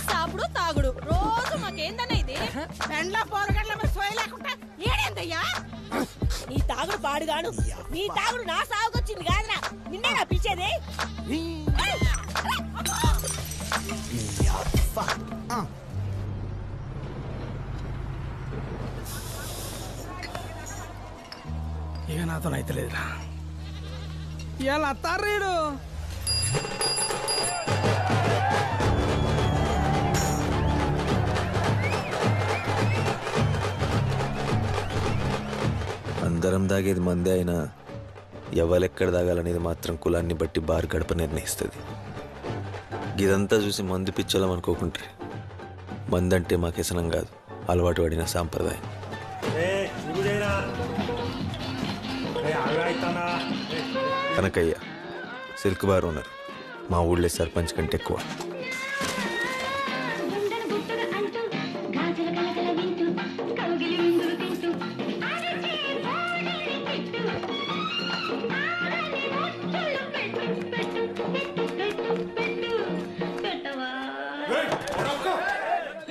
సాపుడు తాగుడు రోజు మాకేందన్నా ఇది పెండ్ల పోరగడ్ల మీద సోయ లేకుండా ఏడేందయ్యా నీ తాగుడు పాడుగాను నీ తాగుడు నా సాగుకొచ్చింది కాదురా నిన్నే నా పిచ్చేది ఇక నాతో అయితే లేదురా ఇవాళ అత్తారేడు అందరం దాగేది మందే అయినా ఎవరెక్కడ దాగాలనేది మాత్రం కులాన్ని బట్టి బార్ గడప నిర్ణయిస్తుంది. ఇదంతా చూసి మందు పిచ్చోళం అనుకోకుంటే మందంటే మా వ్యసనం కాదు, అలవాటు పడిన సాంప్రదాయం. కనకయ్య సిల్క్ బార్ ఓనర్, మా ఊళ్ళో సర్పంచ్ కంటే ఎక్కువ.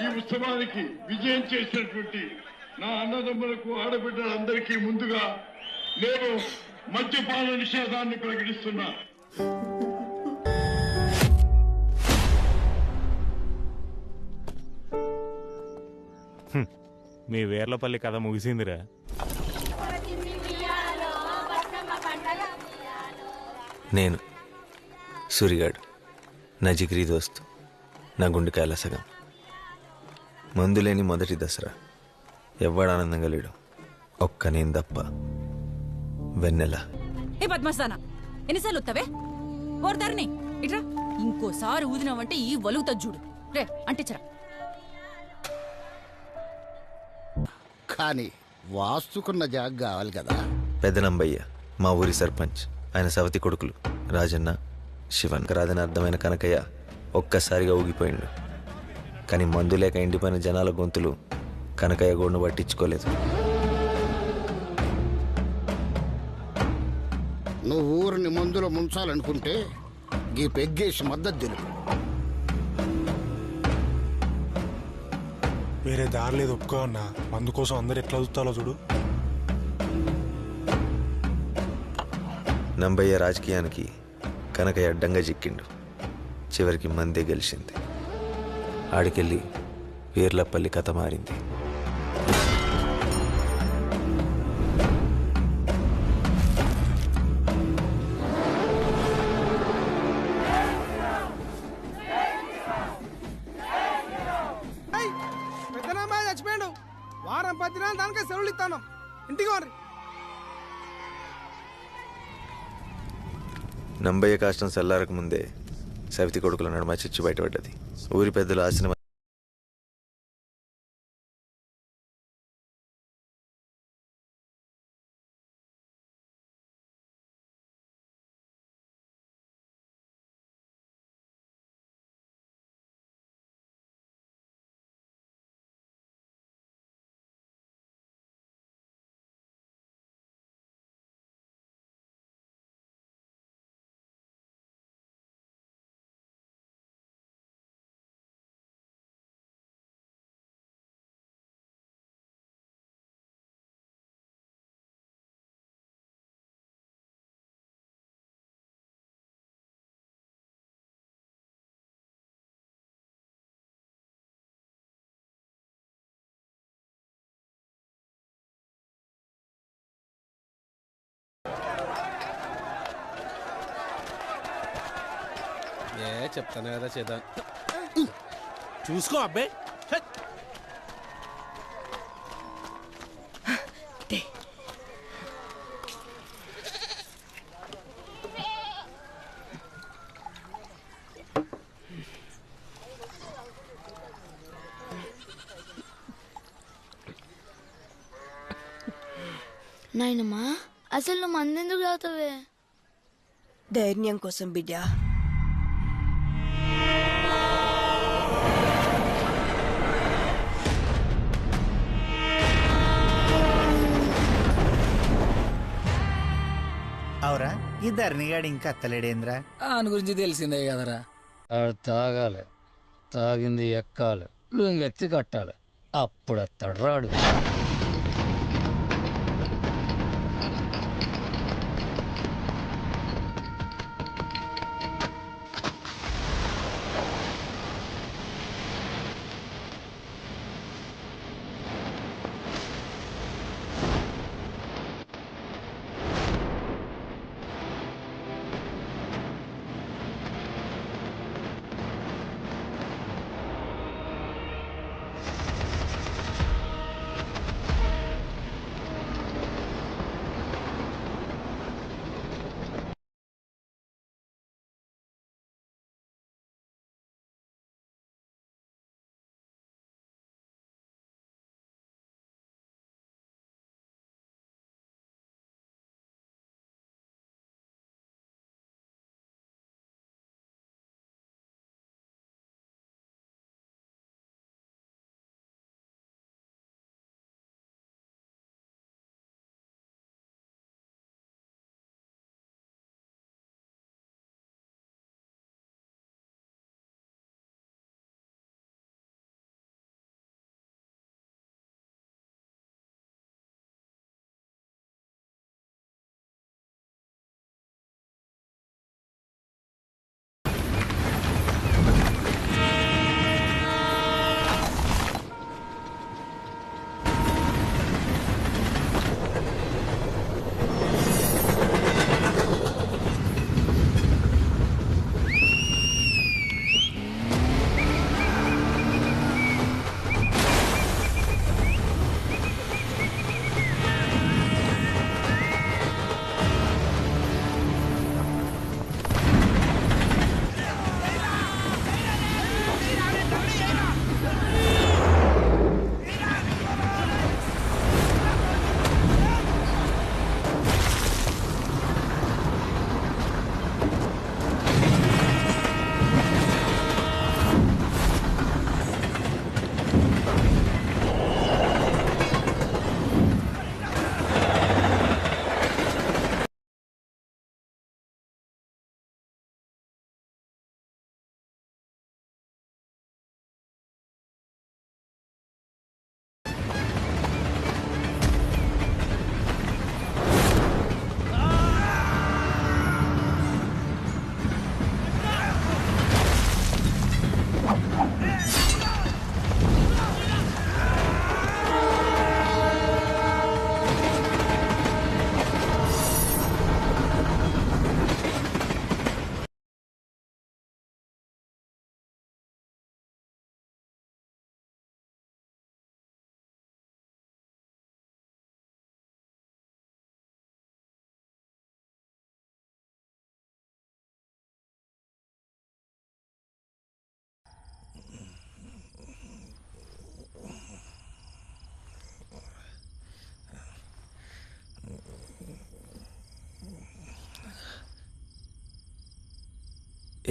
ఈ ఉత్సవానికి విజయం చేసినటువంటి నా అన్నదమ్ములకు ఆడబిడ్డలందరికీ ముందుగా నేను మద్యపాన నిషేధాన్ని ప్రకటిస్తున్నా. మీ వేర్లపల్లి కథ ముగిసిందిరా. నేను సూరిగాడు, నా జిగిరి దోస్తు, నా గుండెకాయల సగం. మందులేని మొదటి దసరా, ఎవ్వడు ఆనందంగా లేడు, ఒక్క నేను తప్ప. వెన్నెల ఏ పద్మస్థాన ఎన్నిసార్లు వస్తావే ఓర్దారిని ఇట్రా ఇంకోసారి ఊదినావంటే ఈ వలుగుతా చూడు రే అంటించరా. కానీ వాస్తుకున్న జాగ కావాలి కదా. పెద్దనంబయ్య మా ఊరి సర్పంచ్, ఆయన సవతి కొడుకులు రాజన్న, శివన్. రాదని అర్థమైన కనకయ్య ఒక్కసారిగా ఊగిపోయిండు. కానీ మందు లేక ఎండిపోయిన జనాల గొంతులు కనకయ్య గోడును పట్టించుకోలేదు. నువ్వు ఊరిని మందులో ముంచాలనుకుంటే గీ పెగ్గేసి మద్దతు తెలుపు. వేరే దారి లేదు, ఒప్పుకో అన్నా. మందు కోసం అందరు ఎట్లా చూస్తాలో చూడు. నంబయ్య రాజకీయానికి కనకయ్య అడ్డంగా చిక్కిండు. చివరికి మందే గెలిచింది. ఆడికెళ్ళి వీర్లపల్లి కథ మారింది. పెద్దనామాయ చచ్చిపోయాడు. వారం 10 దినాలు దానికే సెలవులు ఇస్తాను. ఇంటికి వారి నంబయ్య కాష్టం చల్లారక ముందే సవితి కొడుకుల నడుమ చిచ్చు బయటపడ్డది. ఊరి పెద్దలు ఆశన చెప్తాను కదా చేద్దాం. చూసుకో అబ్బాయి. నాయనమ్మా అసలు నువ్వు మందెందుకు తాగుతావే? ధైర్యం కోసం బిడ్డ. అవురా ఈ ధరణిగాడు ఇంకా అత్తలేడేంద్రా? ఆయన గురించి తెలిసిందే కదరా. తాగాలి, తాగింది ఎక్కాలి లుంగెత్తి కట్టాలి అప్పుడు అత్తడు రాడు.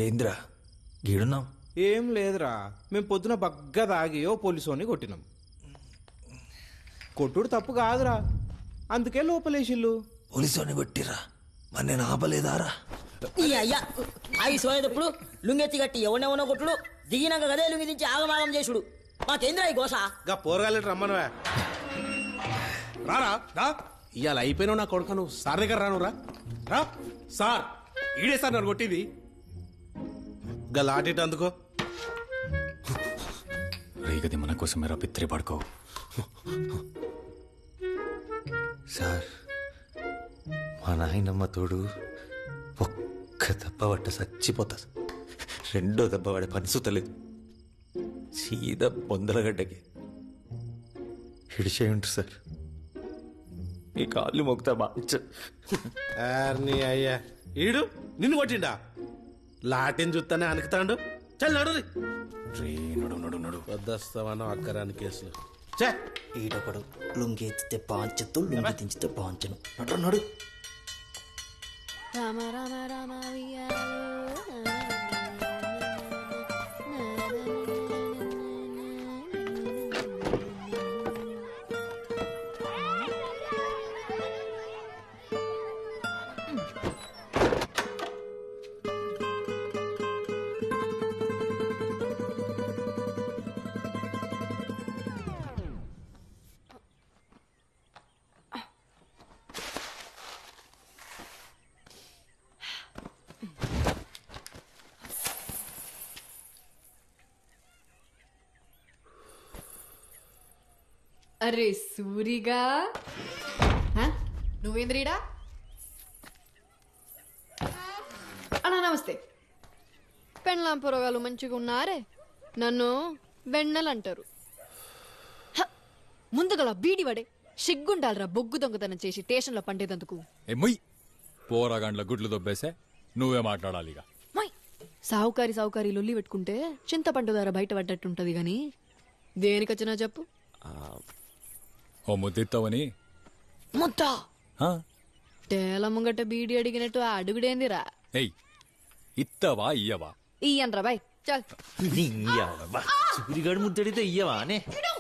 ఏంద్రా గీడున్నాం? ఏం లేదురా, మేము పొద్దున బగ్గా తాగి ఓ పోలీసుని కొట్టినాం. కొట్టుడు తప్పు కాదురా, అందుకే లోపలేసిల్లు. పోలీసుని కొట్టిరా, మరి నేను ఆపలేదారా? ఈ అయ్యా అవి సోయేటప్పుడు లుంగెత్తి కట్టి ఎవరినెవనో కొట్టుడు, దిగినాక గదే లుంగి దించి ఆగమాగం చేసుడు. మాకేంద్రా ఈ గోస? గా పోరగాలి రమ్మనవా? రారా రా, ఇవాళ అయిపోయినావు నా కొడుకు. నువ్వు సార్ దగ్గర రాను రా. రా సార్, ఈడే సార్ నన్ను కొట్టింది. గా లాటిట్ అందుకో. రేగది మన కోసం మేరా పిత్రి పడుకో. సార్, మా నాయనమ్మ తోడు ఒక్క దెబ్బ పట్ట చచ్చిపోతా. రెండో దెబ్బ పడే పని సుతలేదు. సీదా బొందలగడ్డకి హిడిచే ఉంటుంది సార్. ఈ కాళ్ళు మొక్కుతా నీ అయ్యా ఈడు నిన్ను కొట్టిండా? లాటిని చూస్తానే అనుకుతాడు. చల్ నడు నడు నడు నడు వద్దస్తామన్నా అక్కరాని కేసులు. ఈడొకడు లుంగి ఎత్తితే పాంచత్తు, లుంగి దించితే పాంచను. నడు నడు. రామ రామ రామ అరే సూరిగా నువ్వేంద్రీడా అన్నా నమస్తే. పెండ్లాం పొరగాలు మంచిగా ఉన్నారే, నన్ను వెన్నెలు అంటారు. ముందుగల బీడి వడే సిగ్గుండాలరా బొగ్గు దొంగతనం చేసి స్టేషన్లో పండేదందుకు. పోరాగాండ్ల గుడ్లు దొబ్బేసే నువ్వే మాట్లాడాలి. సావుకారి లొల్లి పెట్టుకుంటే చింతపండు ధర బయట పడ్డట్టుంటది గాని దేనికొచ్చినా చెప్పు. ఓ ముద్దిత్తవని ముద్ద టేల ముంగట బీడి అడిగినట్టు ఆ అడుగుడేందిరా. ఏయ్ ఇత్తవా ఇయ్యవా? ఇయ్యన్రా బాయ్ చల్. సూరిగాడు ముద్దడితే ఇయ్యవా అనే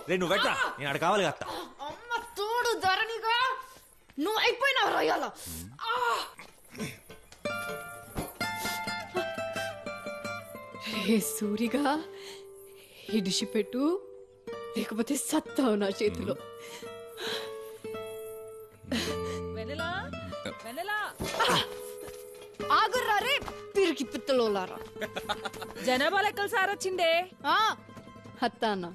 నువ్వు పెట్టా నేను అక్కడ కావాలి కదా. అమ్మ తోడు ధరణిగా నువ్వు అయిపోయినావు రొయ్యాల. సూరిగా ఇడిసి పెట్టు, లేకపోతే సత్తావు నా చేతిలో. ఆగుర్రా రే పిరికి పిత్తలోలారా. జనాభా లెక్కలు సారొచ్చిందే. అత్తా అన్న